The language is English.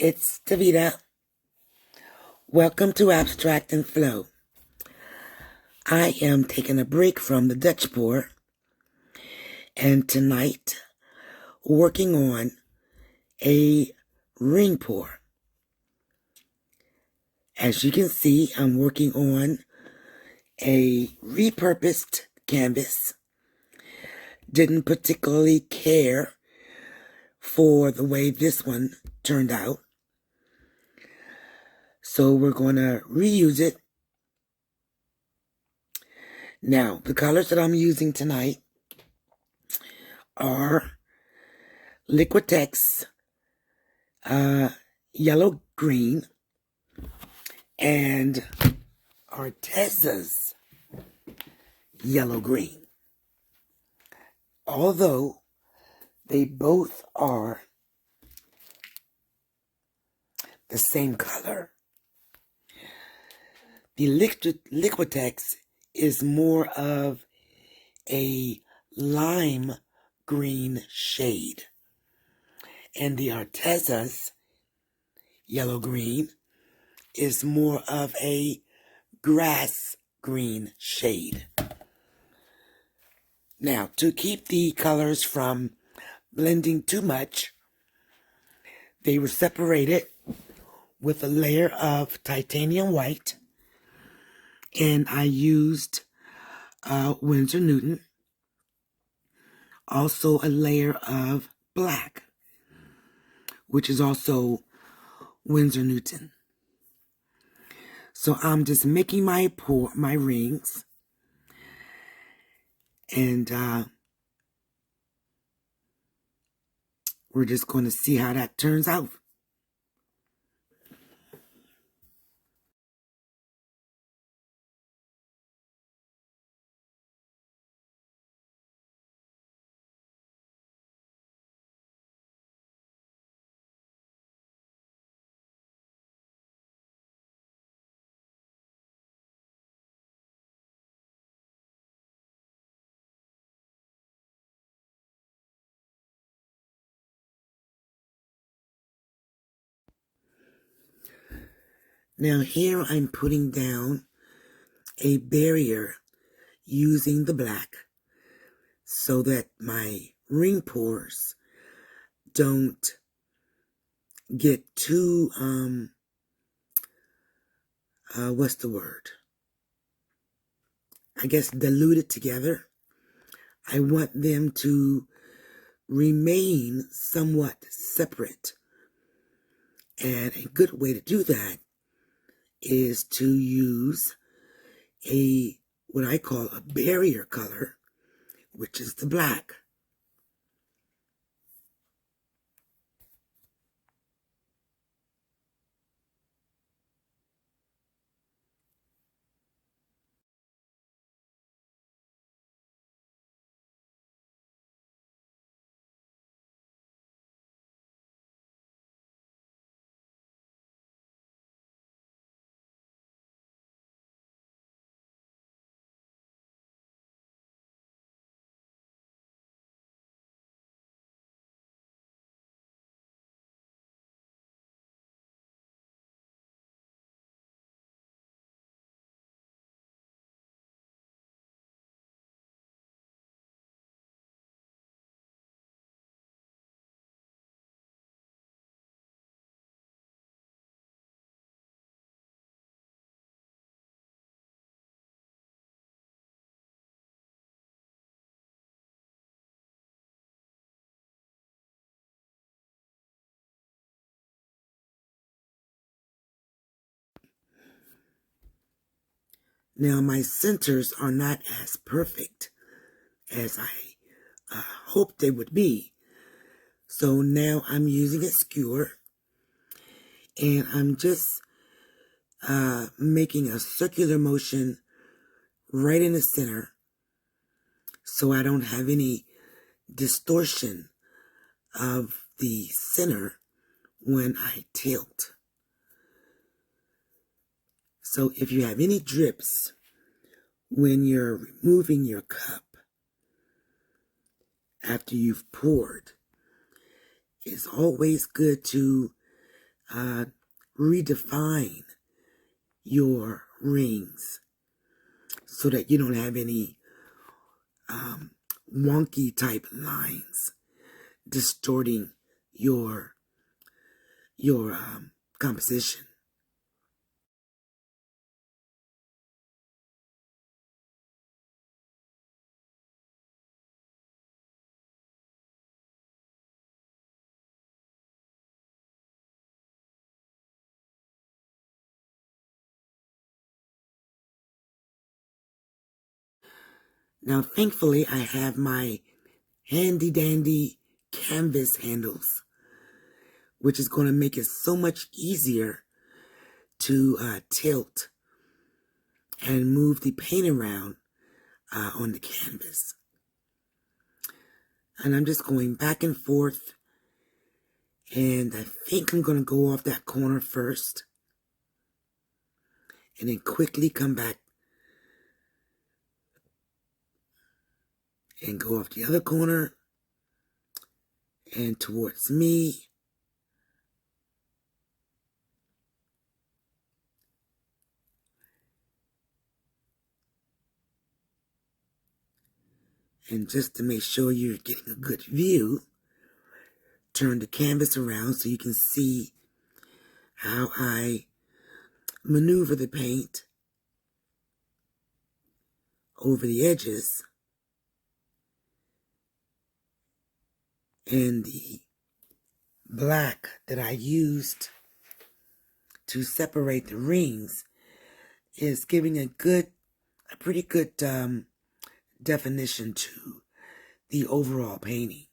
It's Davida. Welcome to Abstract and Flow. I am taking a break from the Dutch pour, and tonight working on a ring pour. As you can see, I'm working on a repurposed canvas. Didn't particularly care for the way this one turned out, so we're going to reuse it. Now, the colors that I'm using tonight are Liquitex yellow green and Artiza's yellow green. Although they both are the same color, the Liquitex is more of a lime green shade, and the Artiza's yellow green is more of a grass green shade. Now, to keep the colors from blending too much, they were separated with a layer of titanium white, and I used Windsor Newton, also a layer of black, which is also Windsor Newton. So I'm just making my rings, and we're just going to see how that turns out. Now here I'm putting down a barrier using the black so that my ring pours don't get too, what's the word? I guess diluted together. I want them to remain somewhat separate. And a good way to do that is to use what I call a barrier color, which is the black. Now my centers are not as perfect as I hoped they would be. So now I'm using a skewer, and I'm just making a circular motion right in the center so I don't have any distortion of the center when I tilt. So if you have any drips when you're removing your cup after you've poured, it's always good to redefine your rings so that you don't have any wonky type lines distorting your composition. Now, thankfully, I have my handy dandy canvas handles, which is going to make it so much easier to tilt and move the paint around on the canvas. And I'm just going back and forth, and I think I'm going to go off that corner first and then quickly come back and go off the other corner and towards me. And just to make sure you're getting a good view, turn the canvas around so you can see how I maneuver the paint over the edges. And the black that I used to separate the rings is giving a pretty good definition to the overall painting.